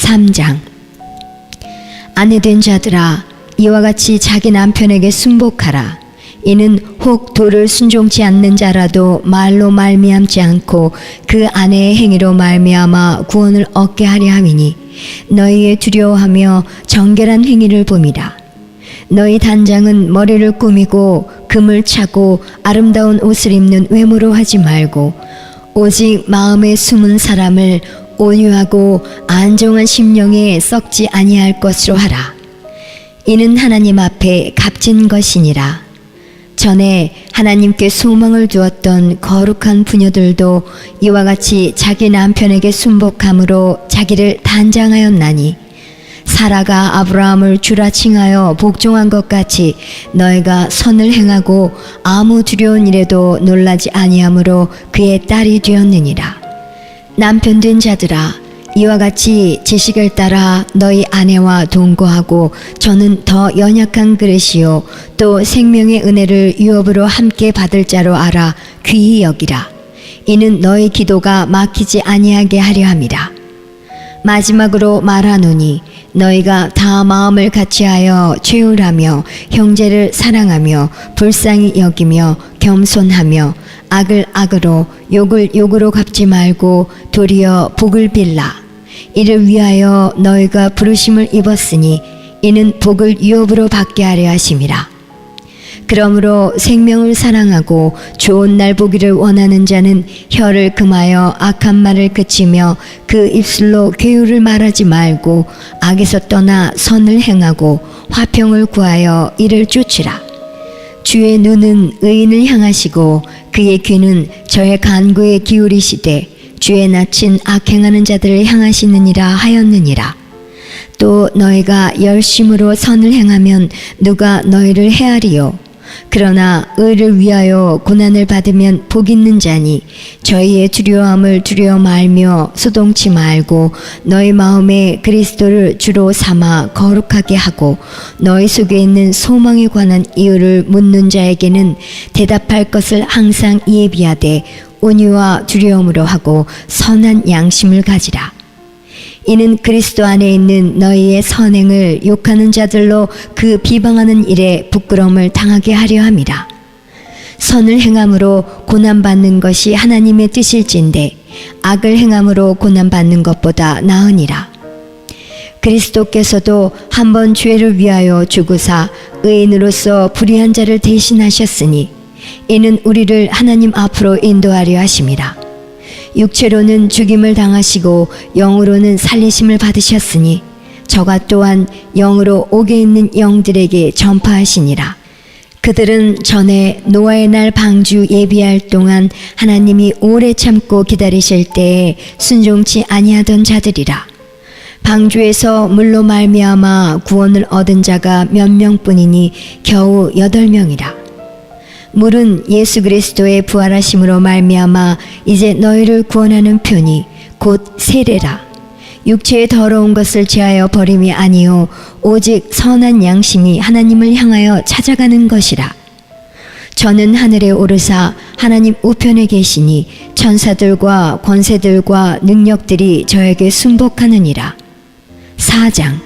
3장. 아내된 자들아, 이와 같이 자기 남편에게 순복하라. 이는 혹 도를 순종치 않는 자라도 말로 말미암지 않고 그 아내의 행위로 말미암아 구원을 얻게 하려 함이니 너희의 두려워하며 정결한 행위를 봄이라. 너희 단장은 머리를 꾸미고 금을 차고 아름다운 옷을 입는 외모로 하지 말고 오직 마음에 숨은 사람을 온유하고 안정한 심령에 썩지 아니할 것으로 하라. 이는 하나님 앞에 값진 것이니라. 전에 하나님께 소망을 두었던 거룩한 부녀들도 이와 같이 자기 남편에게 순복함으로 자기를 단장하였나니 사라가 아브라함을 주라 칭하여 복종한 것 같이 너희가 선을 행하고 아무 두려운 일에도 놀라지 아니하므로 그의 딸이 되었느니라. 남편된 자들아, 이와 같이 지식을 따라 너희 아내와 동거하고 저는 더 연약한 그릇이요 또 생명의 은혜를 유업으로 함께 받을 자로 알아 귀히 여기라. 이는 너희 기도가 막히지 아니하게 하려 함이라. 마지막으로 말하노니 너희가 다 마음을 같이하여 최울하며 형제를 사랑하며 불쌍히 여기며 겸손하며 악을 악으로 욕을 욕으로 갚지 말고 도리어 복을 빌라. 이를 위하여 너희가 부르심을 입었으니 이는 복을 유업으로 받게 하려 하심이라. 그러므로 생명을 사랑하고 좋은 날 보기를 원하는 자는 혀를 금하여 악한 말을 그치며 그 입술로 괴유를 말하지 말고 악에서 떠나 선을 행하고 화평을 구하여 이를 쫓으라. 주의 눈은 의인을 향하시고 그의 귀는 저의 간구에 기울이시되 주의 낯은 악행하는 자들을 향하시느니라 하였느니라. 또 너희가 열심으로 선을 행하면 누가 너희를 헤아리요. 그러나 의를 위하여 고난을 받으면 복 있는 자니 저희의 두려움을 두려워 말며 소동치 말고 너희 마음에 그리스도를 주로 삼아 거룩하게 하고 너희 속에 있는 소망에 관한 이유를 묻는 자에게는 대답할 것을 항상 예비하되 온유와 두려움으로 하고 선한 양심을 가지라. 이는 그리스도 안에 있는 너희의 선행을 욕하는 자들로 그 비방하는 일에 부끄러움을 당하게 하려 함이라. 선을 행함으로 고난받는 것이 하나님의 뜻일진데 악을 행함으로 고난받는 것보다 나으니라. 그리스도께서도 한 번 죄를 위하여 죽으사 의인으로서 불의한 자를 대신하셨으니 이는 우리를 하나님 앞으로 인도하려 하심이라. 육체로는 죽임을 당하시고 영으로는 살리심을 받으셨으니 저가 또한 영으로 옥에 있는 영들에게 전파하시니라. 그들은 전에 노아의 날 방주 예비할 동안 하나님이 오래 참고 기다리실 때에 순종치 아니하던 자들이라. 방주에서 물로 말미암아 구원을 얻은 자가 몇 명뿐이니 겨우 8명이라. 물은 예수 그리스도의 부활하심으로 말미암아 이제 너희를 구원하는 편이 곧 세례라. 육체의 더러운 것을 제하여 버림이 아니요 오직 선한 양심이 하나님을 향하여 찾아가는 것이라. 저는 하늘에 오르사 하나님 우편에 계시니 천사들과 권세들과 능력들이 저에게 순복하느니라. 4장.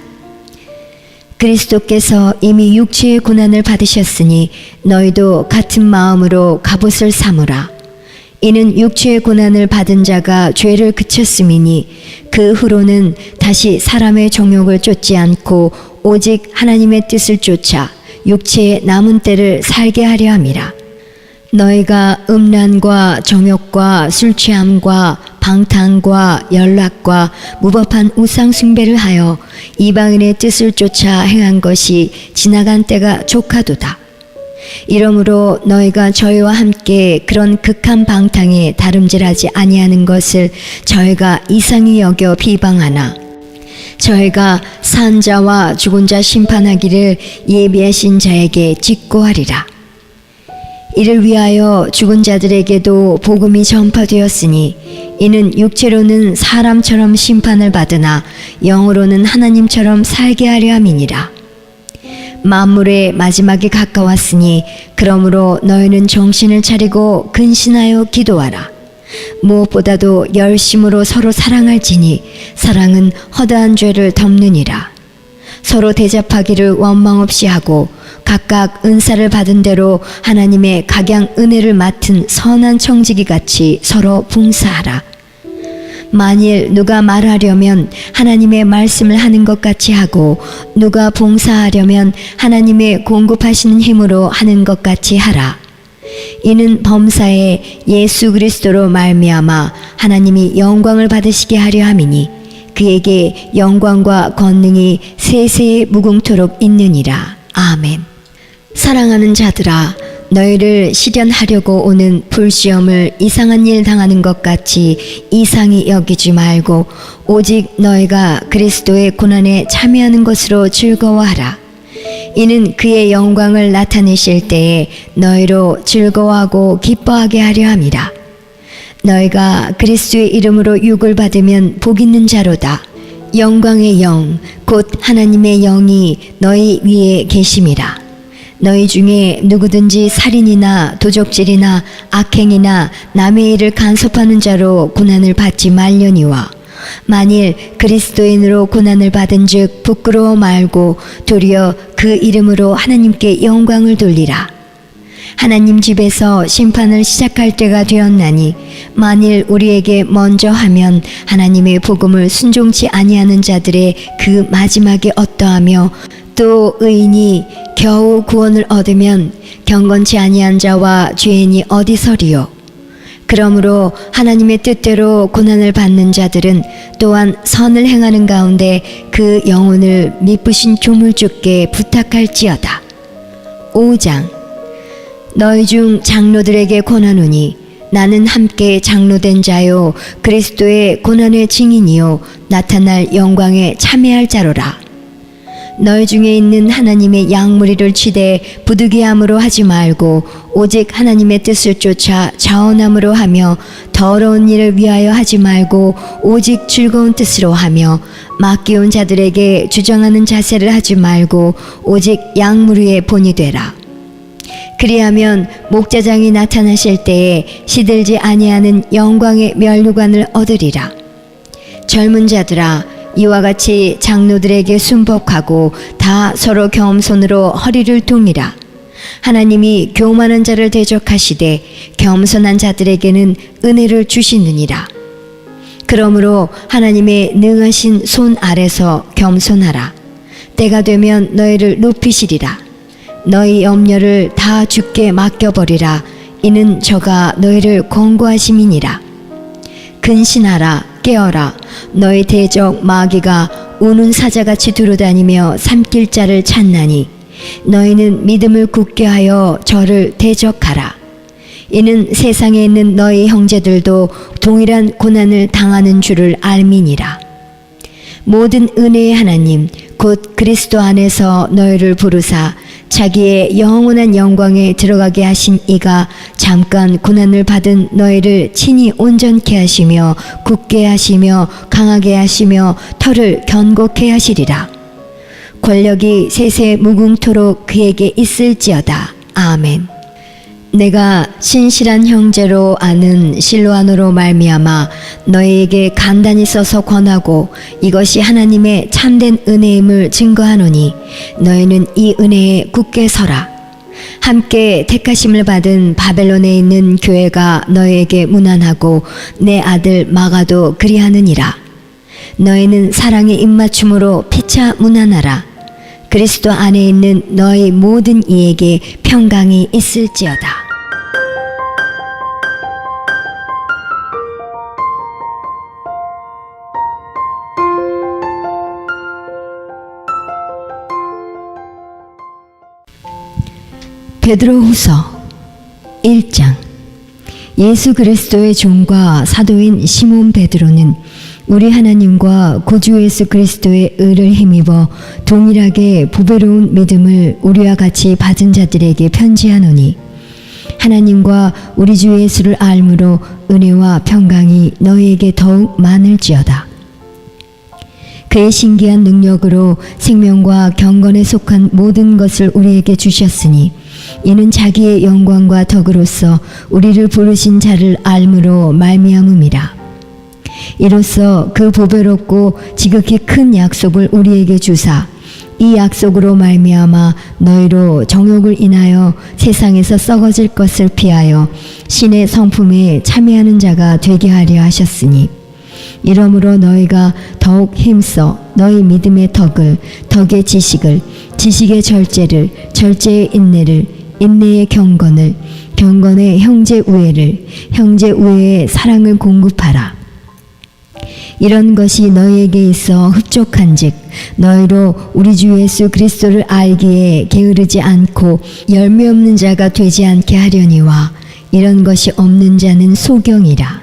그리스도께서 이미 육체의 고난을 받으셨으니 너희도 같은 마음으로 갑옷을 삼으라. 이는 육체의 고난을 받은 자가 죄를 그쳤음이니 그 후로는 다시 사람의 정욕을 쫓지 않고 오직 하나님의 뜻을 쫓아 육체의 남은 때를 살게 하려 함이라. 너희가 음란과 정욕과 술취함과 방탕과 연락과 무법한 우상 숭배를 하여 이방인의 뜻을 쫓아 행한 것이 지나간 때가 족하도다. 이러므로 너희가 저희와 함께 그런 극한 방탕에 다름질하지 아니하는 것을 저희가 이상히 여겨 비방하나 저희가 산 자와 죽은 자 심판하기를 예비하신 자에게 직고하리라. 이를 위하여 죽은 자들에게도 복음이 전파되었으니 이는 육체로는 사람처럼 심판을 받으나 영으로는 하나님처럼 살게 하려 함이니라. 만물의 마지막이 가까웠으니 그러므로 너희는 정신을 차리고 근신하여 기도하라. 무엇보다도 열심으로 서로 사랑할지니 사랑은 허다한 죄를 덮느니라. 서로 대접하기를 원망 없이 하고 각각 은사를 받은 대로 하나님의 각양 은혜를 맡은 선한 청지기 같이 서로 봉사하라. 만일 누가 말하려면 하나님의 말씀을 하는 것 같이 하고 누가 봉사하려면 하나님의 공급하시는 힘으로 하는 것 같이 하라. 이는 범사에 예수 그리스도로 말미암아 하나님이 영광을 받으시게 하려 함이니 그에게 영광과 권능이 세세에 무궁토록 있느니라. 아멘. 사랑하는 자들아, 너희를 시련하려고 오는 불시험을 이상한 일 당하는 것 같이 이상히 여기지 말고 오직 너희가 그리스도의 고난에 참여하는 것으로 즐거워하라. 이는 그의 영광을 나타내실 때에 너희로 즐거워하고 기뻐하게 하려 함이라. 너희가 그리스도의 이름으로 유혹을 받으면 복 있는 자로다. 영광의 영, 곧 하나님의 영이 너희 위에 계심이라. 너희 중에 누구든지 살인이나 도적질이나 악행이나 남의 일을 간섭하는 자로 고난을 받지 말려니와 만일 그리스도인으로 고난을 받은즉 부끄러워 말고 도리어 그 이름으로 하나님께 영광을 돌리라. 하나님 집에서 심판을 시작할 때가 되었나니 만일 우리에게 먼저 하면 하나님의 복음을 순종치 아니하는 자들의 그 마지막이 어떠하며 또 의인이 겨우 구원을 얻으면 경건치 아니한 자와 죄인이 어디서리요. 그러므로 하나님의 뜻대로 고난을 받는 자들은 또한 선을 행하는 가운데 그 영혼을 미쁘신 조물주께 부탁할지어다. 5장. 너희 중 장로들에게 권하노니 나는 함께 장로된 자요 그리스도의 고난의 증인이요 나타날 영광에 참여할 자로라. 너희 중에 있는 하나님의 양무리를 치되 부득이함으로 하지 말고 오직 하나님의 뜻을 쫓아 자원함으로 하며 더러운 일을 위하여 하지 말고 오직 즐거운 뜻으로 하며 맡겨온 자들에게 주장하는 자세를 하지 말고 오직 양무리의 본이 되라. 그리하면 목자장이 나타나실 때에 시들지 아니하는 영광의 면류관을 얻으리라. 젊은 자들아, 이와 같이 장로들에게 순복하고 다 서로 겸손으로 허리를 동이라. 하나님이 교만한 자를 대적하시되 겸손한 자들에게는 은혜를 주시느니라. 그러므로 하나님의 능하신 손 아래서 겸손하라. 때가 되면 너희를 높이시리라. 너희 염려를 다 주께 맡겨버리라. 이는 저가 너희를 권고하심이니라. 근신하라. 깨어라. 너희 대적 마귀가 우는 사자같이 두루다니며 삼킬 자를 찾나니 너희는 믿음을 굳게 하여 저를 대적하라. 이는 세상에 있는 너희 형제들도 동일한 고난을 당하는 줄을 알미니라. 모든 은혜의 하나님 곧 그리스도 안에서 너희를 부르사 자기의 영원한 영광에 들어가게 하신 이가 잠깐 고난을 받은 너희를 친히 온전케 하시며 굳게 하시며 강하게 하시며 털을 견고케 하시리라. 권력이 세세 무궁토록 그에게 있을지어다. 아멘. 내가 신실한 형제로 아는 실로아노로 말미암아 너희에게 간단히 써서 권하고 이것이 하나님의 참된 은혜임을 증거하노니 너희는 이 은혜에 굳게 서라. 함께 택하심을 받은 바벨론에 있는 교회가 너희에게 문안하고 내 아들 마가도 그리하느니라. 너희는 사랑의 입맞춤으로 피차 문안하라. 그리스도 안에 있는 너희 모든 이에게 평강이 있을지어다. 베드로후서 1장. 예수 그리스도의 종과 사도인 시몬 베드로는 우리 하나님과 구주 예수 그리스도의 의를 힘입어 동일하게 보배로운 믿음을 우리와 같이 받은 자들에게 편지하노니 하나님과 우리 주 예수를 알므로 은혜와 평강이 너희에게 더욱 많을지어다. 그의 신기한 능력으로 생명과 경건에 속한 모든 것을 우리에게 주셨으니 이는 자기의 영광과 덕으로서 우리를 부르신 자를 알므로 말미암음이라. 이로써 그 보배롭고 지극히 큰 약속을 우리에게 주사 이 약속으로 말미암아 너희로 정욕을 인하여 세상에서 썩어질 것을 피하여 신의 성품에 참여하는 자가 되게 하려 하셨으니, 이러므로 너희가 더욱 힘써 너희 믿음의 덕을, 덕의 지식을, 지식의 절제를, 절제의 인내를, 인내의 경건을, 경건의 형제 우애를, 형제 우애의 사랑을 공급하라. 이런 것이 너희에게 있어 흡족한즉 너희로 우리 주 예수 그리스도를 알기에 게으르지 않고 열매 없는 자가 되지 않게 하려니와, 이런 것이 없는 자는 소경이라.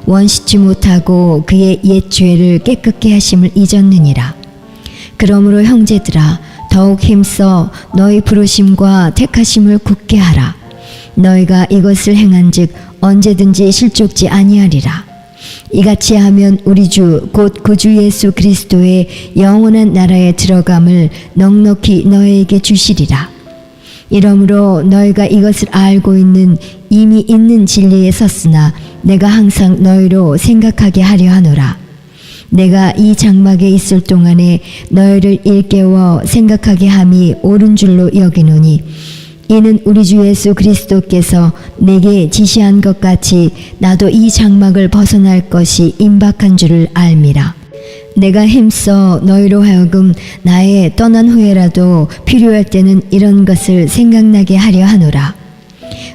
원시치 못하고 그의 옛 죄를 깨끗게 하심을 잊었느니라. 그러므로 형제들아, 더욱 힘써 너희 부르심과 택하심을 굳게 하라. 너희가 이것을 행한즉 언제든지 실족지 아니하리라. 이같이 하면 우리 주 곧 구주 예수 그리스도의 영원한 나라에 들어감을 넉넉히 너희에게 주시리라. 이러므로 너희가 이것을 알고 이미 있는 진리에 섰으나 내가 항상 너희로 생각하게 하려 하노라. 내가 이 장막에 있을 동안에 너희를 일깨워 생각하게 함이 옳은 줄로 여기노니, 이는 우리 주 예수 그리스도께서 내게 지시한 것 같이 나도 이 장막을 벗어날 것이 임박한 줄을 알미라. 내가 힘써 너희로 하여금 나의 떠난 후에라도 필요할 때는 이런 것을 생각나게 하려 하노라.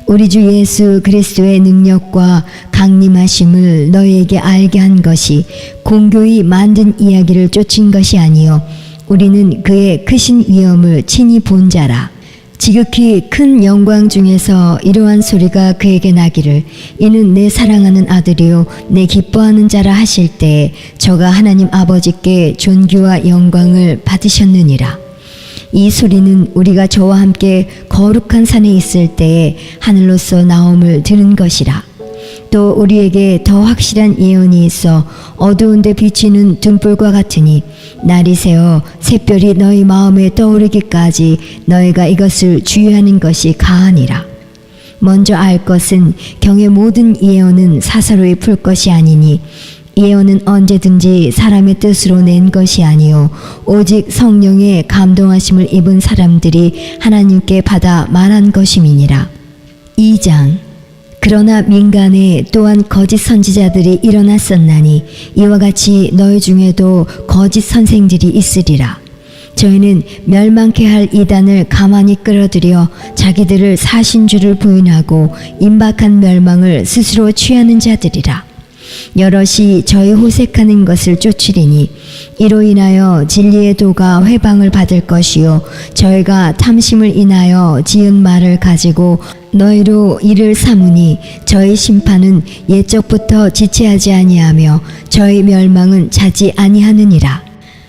우리 주 예수 그리스도의 능력과 강림하심을 너희에게 알게 한 것이 공교히 만든 이야기를 쫓은 것이 아니요 우리는 그의 크신 위엄을 친히 본 자라. 지극히 큰 영광 중에서 이러한 소리가 그에게 나기를, 이는 내 사랑하는 아들이요 내 기뻐하는 자라 하실 때에 저가 하나님 아버지께 존귀와 영광을 받으셨느니라. 이 소리는 우리가 저와 함께 거룩한 산에 있을 때에 하늘로서 나옴을 들은 것이라. 또 우리에게 더 확실한 예언이 있어 어두운 데 비치는 등불과 같으니, 날이 새어 샛별이 너희 마음에 떠오르기까지 너희가 이것을 주의하는 것이 가하니라. 먼저 알 것은 경의 모든 예언은 사사로이 풀 것이 아니니, 예언은 언제든지 사람의 뜻으로 낸 것이 아니요 오직 성령의 감동하심을 입은 사람들이 하나님께 받아 말한 것임이니라. 2장. 그러나 민간에 또한 거짓 선지자들이 일어났었나니 이와 같이 너희 중에도 거짓 선생들이 있으리라. 저희는 멸망케 할 이단을 가만히 끌어들여 자기들을 사신 줄을 부인하고 임박한 멸망을 스스로 취하는 자들이라. 여럿이 저희 호색하는 것을 쫓으리니 이로 인하여 진리의 도가 회방을 받을 것이요 저희가 탐심을 인하여 지은 말을 가지고 너희로 이를 삼으니 저희 심판은 옛적부터 지체하지 아니하며 저희 멸망은 자지 아니하느니라.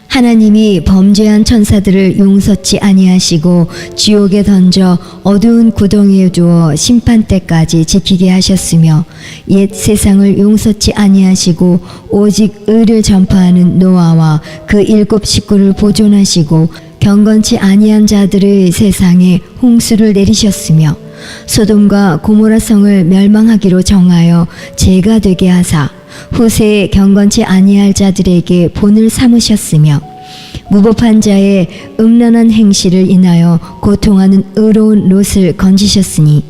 하나님이 범죄한 천사들을 용서치 아니하시고 지옥에 던져 어두운 구덩이에 두어 심판 때까지 지키게 하셨으며, 옛 세상을 용서치 아니하시고 오직 의를 전파하는 노아와 그 7 식구를 보존하시고 경건치 아니한 자들의 세상에 홍수를 내리셨으며, 소돔과 고모라 성을 멸망하기로 정하여 죄가 되게 하사 후세에 경건치 아니할 자들에게 본을 삼으셨으며, 무법한 자의 음란한 행실을 인하여 고통하는 의로운 롯을 건지셨으니,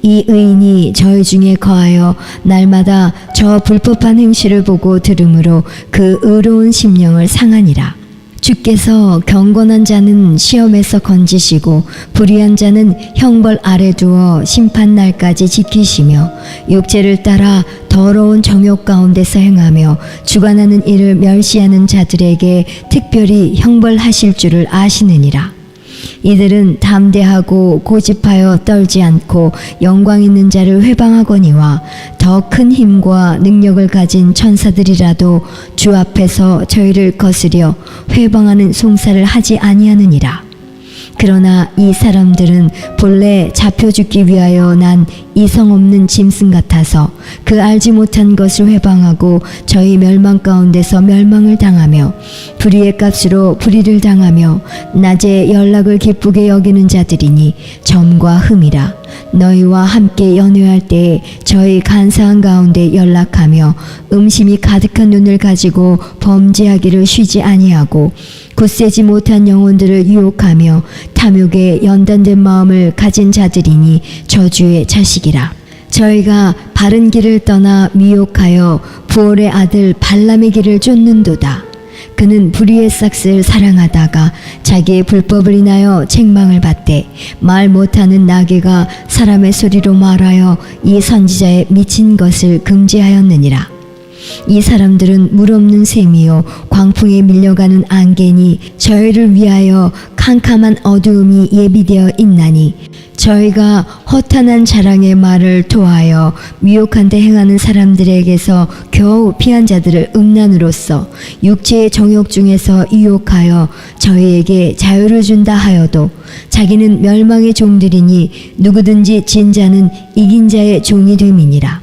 이 의인이 저희 중에 거하여 날마다 저 불법한 행실을 보고 들으므로 그 의로운 심령을 상하니라. 주께서 경건한 자는 시험에서 건지시고 불의한 자는 형벌 아래 두어 심판날까지 지키시며, 육체를 따라 더러운 정욕 가운데서 행하며 주관하는 일을 멸시하는 자들에게 특별히 형벌하실 줄을 아시느니라. 이들은 담대하고 고집하여 떨지 않고 영광 있는 자를 회방하거니와 더 큰 힘과 능력을 가진 천사들이라도 주 앞에서 저희를 거스려 회방하는 송사를 하지 아니하느니라. 그러나 이 사람들은 본래 잡혀 죽기 위하여 난 이성 없는 짐승 같아서 그 알지 못한 것을 회방하고 저희 멸망 가운데서 멸망을 당하며 불의의 값으로 불의를 당하며 낮에 연락을 기쁘게 여기는 자들이니 점과 흠이라. 너희와 함께 연회할 때에 저희 간사한 가운데 연락하며 음심이 가득한 눈을 가지고 범죄하기를 쉬지 아니하고 굳세지 못한 영혼들을 유혹하며 탐욕에 연단된 마음을 가진 자들이니 저주의 자식이라. 저희가 바른 길을 떠나 미혹하여 부올의 아들 발람의 길을 쫓는도다. 그는 불의의 싹을 사랑하다가 자기의 불법을 인하여 책망을 받되 말 못하는 나귀가 사람의 소리로 말하여 이 선지자의 미친 것을 금지하였느니라. 이 사람들은 물 없는 샘이요 광풍에 밀려가는 안개니 저희를 위하여 캄캄한 어두움이 예비되어 있나니 저희가 허탄한 자랑의 말을 토하여 미혹한 데 행하는 사람들에게서 겨우 피한 자들을 음란으로써 육체의 정욕 중에서 유혹하여 저희에게 자유를 준다 하여도 자기는 멸망의 종들이니 누구든지 진 자는 이긴 자의 종이 됨이니라.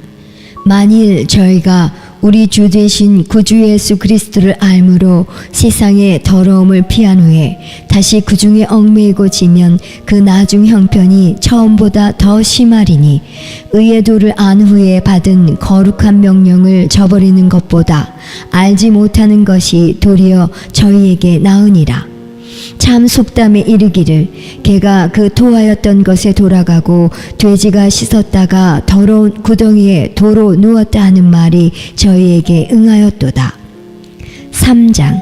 만일 저희가 우리 주 되신 구주 예수 그리스도를 알므로 세상의 더러움을 피한 후에 다시 그 중에 얽매이고 지면 그 나중 형편이 처음보다 더 심하리니 의의 도를 안 후에 받은 거룩한 명령을 저버리는 것보다 알지 못하는 것이 도리어 저희에게 나으니라. 참 속담에 이르기를 개가 그 토하였던 것에 돌아가고 돼지가 씻었다가 더러운 구덩이에 도로 누웠다 하는 말이 저희에게 응하였도다. 3장.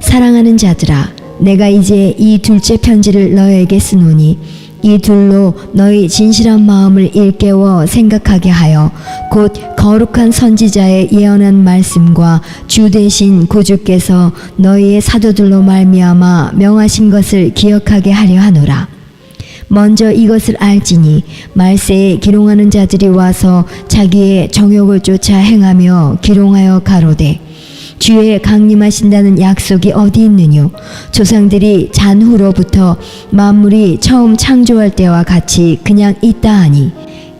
사랑하는 자들아, 내가 이제 이 둘째 편지를 너에게 쓰노니 이 둘로 너희 진실한 마음을 일깨워 생각하게 하여 곧 거룩한 선지자의 예언한 말씀과 주 되신 구주께서 너희의 사도들로 말미암아 명하신 것을 기억하게 하려 하노라. 먼저 이것을 알지니 말세에 기롱하는 자들이 와서 자기의 정욕을 쫓아 행하며 기롱하여 가로되 주의 강림하신다는 약속이 어디 있느뇨? 조상들이 잔후로부터 만물이 처음 창조할 때와 같이 그냥 있다 하니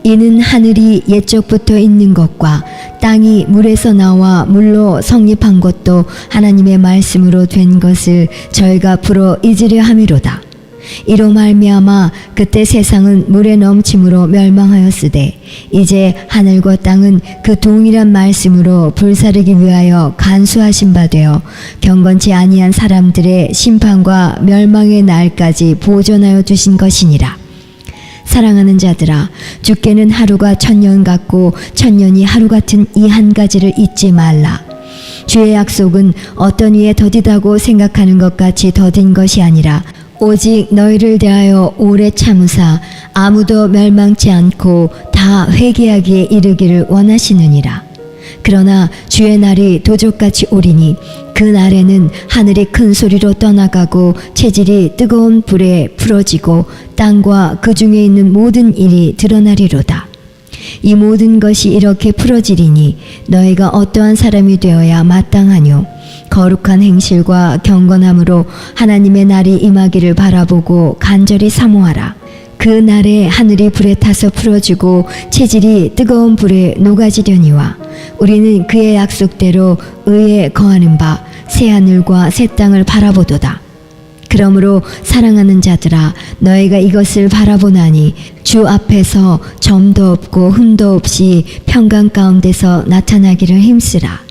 이는 하늘이 옛적부터 있는 것과 땅이 물에서 나와 물로 성립한 것도 하나님의 말씀으로 된 것을 저희가 풀어 잊으려 함이로다. 이로 말미암아 그때 세상은 물에 넘침으로 멸망하였으되 이제 하늘과 땅은 그 동일한 말씀으로 불사르기 위하여 간수하신 바 되어 경건치 아니한 사람들의 심판과 멸망의 날까지 보존하여 두신 것이니라. 사랑하는 자들아, 주께는 하루가 천년 같고 천년이 하루 같은 이 한 가지를 잊지 말라. 주의 약속은 어떤 이에 더디다고 생각하는 것 같이 더딘 것이 아니라 오직 너희를 대하여 오래 참으사 아무도 멸망치 않고 다 회개하기에 이르기를 원하시느니라. 그러나 주의 날이 도적같이 오리니 그 날에는 하늘이 큰 소리로 떠나가고 체질이 뜨거운 불에 풀어지고 땅과 그 중에 있는 모든 일이 드러나리로다. 이 모든 것이 이렇게 풀어지리니 너희가 어떠한 사람이 되어야 마땅하뇨? 거룩한 행실과 경건함으로 하나님의 날이 임하기를 바라보고 간절히 사모하라. 그 날에 하늘이 불에 타서 풀어지고 체질이 뜨거운 불에 녹아지려니와 우리는 그의 약속대로 의에 거하는 바 새하늘과 새 땅을 바라보도다. 그러므로 사랑하는 자들아, 너희가 이것을 바라보나니 주 앞에서 점도 없고 흠도 없이 평강 가운데서 나타나기를 힘쓰라.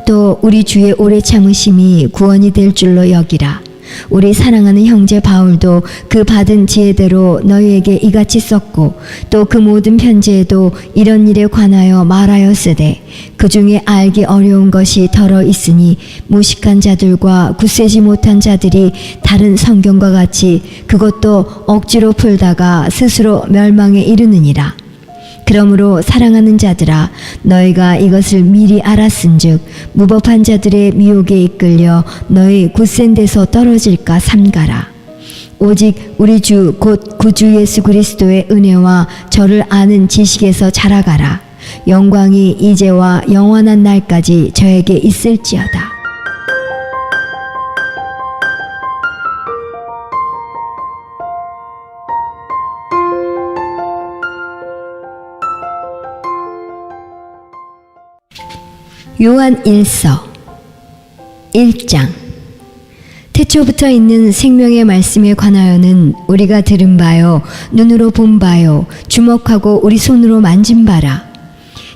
또 우리 주의 오래 참으심이 구원이 될 줄로 여기라. 우리 사랑하는 형제 바울도 그 받은 지혜대로 너희에게 이같이 썼고 또 그 모든 편지에도 이런 일에 관하여 말하였으되 그 중에 알기 어려운 것이 덜어 있으니 무식한 자들과 굳세지 못한 자들이 다른 성경과 같이 그것도 억지로 풀다가 스스로 멸망에 이르느니라. 그러므로 사랑하는 자들아, 너희가 이것을 미리 알았은즉 무법한 자들의 미혹에 이끌려 너희 굳센 데서 떨어질까 삼가라. 오직 우리 주 곧 구주 예수 그리스도의 은혜와 저를 아는 지식에서 자라가라. 영광이 이제와 영원한 날까지 저에게 있을지어다. 요한 1서 1장. 태초부터 있는 생명의 말씀에 관하여는 우리가 들은 바요, 눈으로 본 바요, 주목하고 우리 손으로 만진 바라.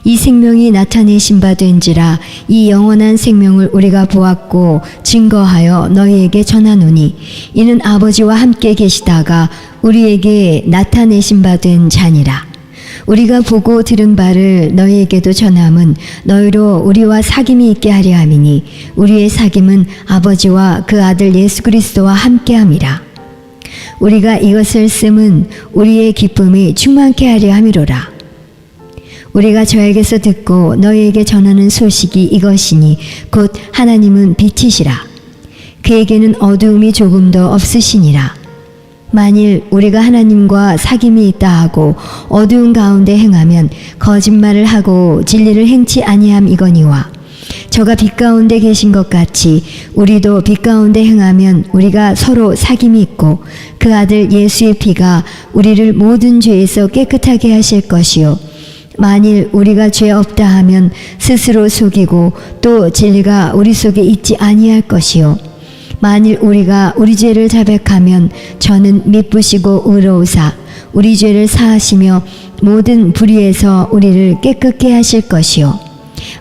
이 생명이 나타내신 바 된지라. 이 영원한 생명을 우리가 보았고 증거하여 너희에게 전하노니 이는 아버지와 함께 계시다가 우리에게 나타내신 바 된 자니라. 우리가 보고 들은 바를 너희에게도 전함은 너희로 우리와 사귐이 있게 하려 함이니 우리의 사귐은 아버지와 그 아들 예수 그리스도와 함께함이라. 우리가 이것을 씀은 우리의 기쁨이 충만케 하려 함이로라. 우리가 저에게서 듣고 너희에게 전하는 소식이 이것이니 곧 하나님은 빛이시라. 그에게는 어두움이 조금도 없으시니라. 만일 우리가 하나님과 사귐이 있다 하고 어두운 가운데 행하면 거짓말을 하고 진리를 행치 아니함이거니와 저가 빛 가운데 계신 것 같이 우리도 빛 가운데 행하면 우리가 서로 사귐이 있고 그 아들 예수의 피가 우리를 모든 죄에서 깨끗하게 하실 것이요 만일 우리가 죄 없다 하면 스스로 속이고 또 진리가 우리 속에 있지 아니할 것이요 만일 우리가 우리 죄를 자백하면 저는 미쁘시고 의로우사 우리 죄를 사하시며 모든 불의에서 우리를 깨끗게 하실 것이요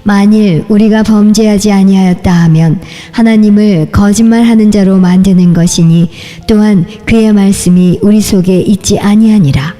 만일 우리가 범죄하지 아니하였다 하면 하나님을 거짓말하는 자로 만드는 것이니 또한 그의 말씀이 우리 속에 있지 아니하니라.